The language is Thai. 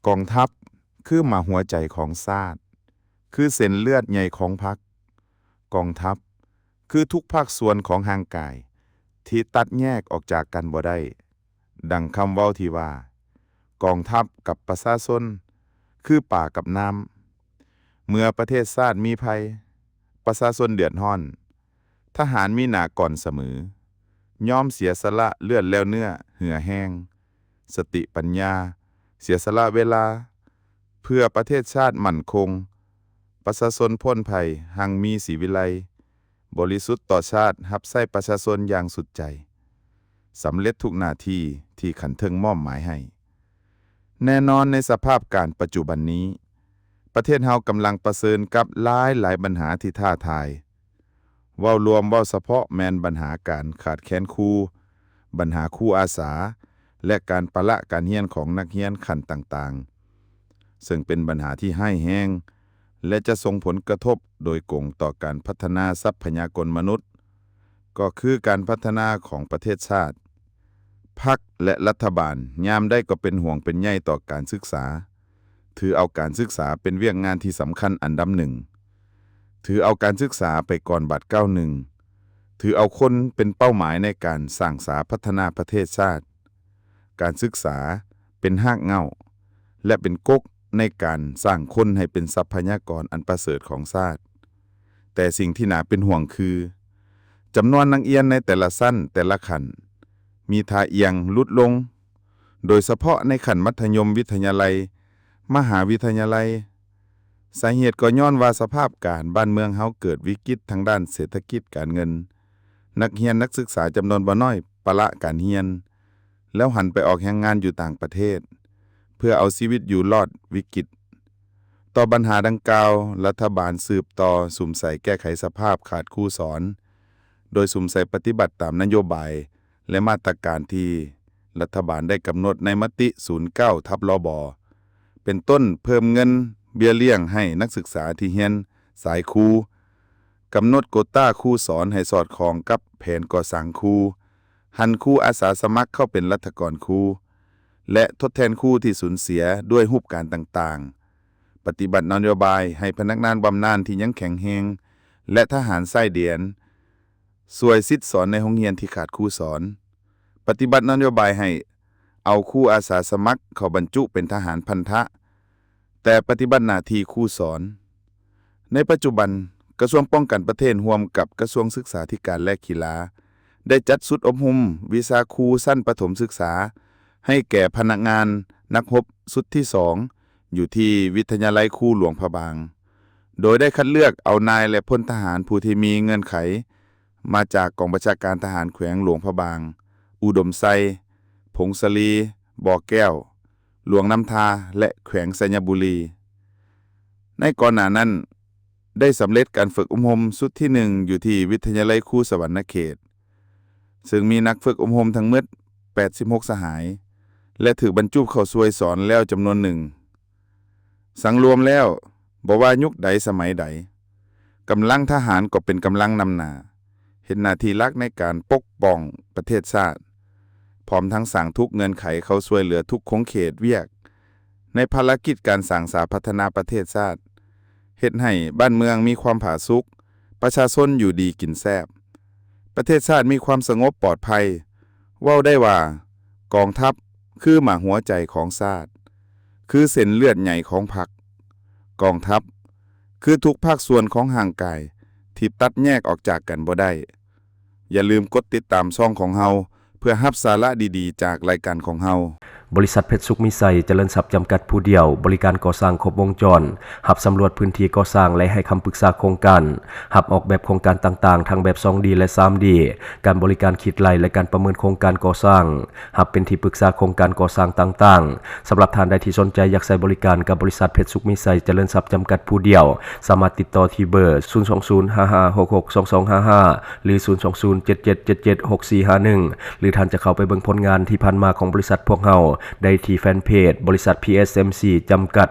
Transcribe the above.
กองทัพคือหมาหัวใจของชาติคือเส้นเลือดใหญ่ของพรรคกองทัพคือทุกภาคส่วนของร่างกายที่ตัดแยกออกจากกันบ่ได้ดังคำเว้าที่ว่ากองทัพกับประชาชนคือป่ากับน้ำเมื่อประเทศชาติมีภัยประชาชนเดือดร้อนทหารมีหน้าก่อนเสมอยอมเสียสละเลือดแล้วเนื้อเหือแห้งสติปัญญาเสียสละเวลาเพื่อประเทศชาติมั่นคงประชาชนพ้นภัยหังมีสีวิไลบริสุทธิ์ต่อชาติรับใช้ประชาชนอย่างสุดใจสำเร็จทุกหน้าที่ที่ขันเทิงมอบหมายให้แน่นอนในสภาพการปัจจุบันนี้ประเทศเฮากำลังประเสริญกับหลายปัญหาที่ท้าทายเว้ารวมเว้าเฉพาะแม่นปัญหาการขาดแคลนครูปัญหาครูอาสาและการปะละการเรียนของนักเรียนขั้นต่างๆซึ่งเป็นปัญหาที่ร้ายแรงและจะส่งผลกระทบโดยกงต่อการพัฒนาทรัพยากรมนุษย์ก็คือการพัฒนาของประเทศชาติพรรคและรัฐบาลยามได้ก็เป็นห่วงเป็นใยต่อการศึกษาถือเอาการศึกษาเป็นเวียกงานที่สำคัญอันดับหนึ่งถือเอาการศึกษาไปก่อนบัด91ถือเอาคนเป็นเป้าหมายในการสร้างสาพัฒนาประเทศชาติการศึกษาเป็นรากเหง้าและเป็นกกในการสร้างคนให้เป็นทรัพยากรอันประเสริฐของชาติแต่สิ่งที่น่าเป็นห่วงคือจำนวนนักเรียนในแต่ละชั้นแต่ละขั้นมีท่าเอียงลดลงโดยเฉพาะในขั้นมัธยมวิทยาลัยมหาวิทยาลัยสาเหตุก็ย้อนว่าสภาพการบ้านเมืองเฮาเกิดวิกฤตทางด้านเศรษฐกิจการเงินนักเรียนนักศึกษาจำนวนบ่น้อยปละการเรียนแล้วหันไปออกแรงงานอยู่ต่างประเทศเพื่อเอาชีวิตอยู่รอดวิกฤตต่อปัญหาดังกล่าวรัฐบาลสืบต่อสุ่มใส่แก้ไขสภาพขาดครูสอนโดยสุ่มใส่ปฏิบัติตามนโยบายและมาตรการที่รัฐบาลได้กำหนดในมติ09/ลบเป็นต้นเพิ่มเงินเบี้ยเลี้ยงให้นักศึกษาที่เรียนสายครูกำหนดโควตาครูสอนให้สอดคล้องกับแผนก่อสร้างครูหันครูอาสาสมัครเข้าเป็นรัฐกรครูและทดแทนครูที่สูญเสียด้วยรูปการต่างๆปฏิบัตินโยบายให้พนักงานบำนาญที่ยังแข็งแรงและทหารไส้เดียนช่วยสิทธิ์สอนในโรงเรียนที่ขาดครูสอนปฏิบัตินโยบายให้เอาครูอาสาสมัครเข้าบรรจุเป็นทหารพันธะแต่ปฏิบัติหน้าที่ครูสอนในปัจจุบันกระทรวงป้องกันประเทศร่วมกับกระทรวงศึกษาธิการและกีฬาได้จัดสุดอบรมวิชาครูชั้นประถมศึกษาให้แก่พนักงานนักรบสุดที่2อยู่ที่วิทยาลัยครูหลวงพระบางโดยได้คัดเลือกเอานายและพลทหารผู้ที่มีเงื่อนไขมาจากกองบัญชาการทหารแขวงหลวงพระบางอุดมไซผงสลีบ่อแก้วหลวงน้ำทาและแขวงสัญบุรีในก่อนหน้านั้นได้สำเร็จการฝึกอบรมสุดที่1อยู่ที่วิทยาลัยครูสวรรณเขตซึ่งมีนักฝึกอบรมทั้งหมด86สหายและถือบรรจุเข้าช่วยสอนแล้วจำนวนหนึ่งสังรวมแล้วบ่ว่ายุคใดสมัยใดกำลังทหารก็เป็นกำลังนำหน้าเฮ็ดหน้าที่หลักในการปกป้องประเทศชาติพร้อมทั้งสร้างทุกเงื่อนไขเข้าช่วยเหลือทุกคงเขตเวียกในภารกิจการสร้างสาพัฒนาประเทศชาติเฮ็ดให้บ้านเมืองมีความผาสุกประชาชนอยู่ดีกินแซ่บประเทศชาติมีความสงบปลอดภัยเว้าได้ว่ากองทัพคือหมาหัวใจของชาติคือเส้นเลือดใหญ่ของพรรคกองทัพคือทุกภาคส่วนของร่างกายที่ตัดแยกออกจากกันบ่ได้อย่าลืมกดติดตามช่องของเฮาเพื่อรับสาระดีๆจากรายการของเฮาบริษัทเพชรสุขมิไซเจริญทรัพย์จำกัดผู้เดียวบริการก่อสร้างครบวงจรหับสำรวจพื้นที่ก่อสร้างและให้คำปรึกษาโครงการหับออกแบบโครงการต่างๆทั้งแบบ 2D และ 3D การบริการคิดไล่และการประเมินโครงการก่อสร้างหับเป็นที่ปรึกษาโครงการก่อสร้างต่างๆสำหรับท่านใดที่สนใจอยากใช้บริการกับบริษัทเพชรสุขมิไซเจริญทรัพย์จำกัดผู้เดียวสามารถติดต่อที่เบอร์ 02055662255 หรือ 02077776451 หรือท่านจะเข้าไปเบิ่งผลงานที่ผ่านมาของบริษัทพวกเฮาได้ที่แฟนเพจบริษัท PSMC จำกัด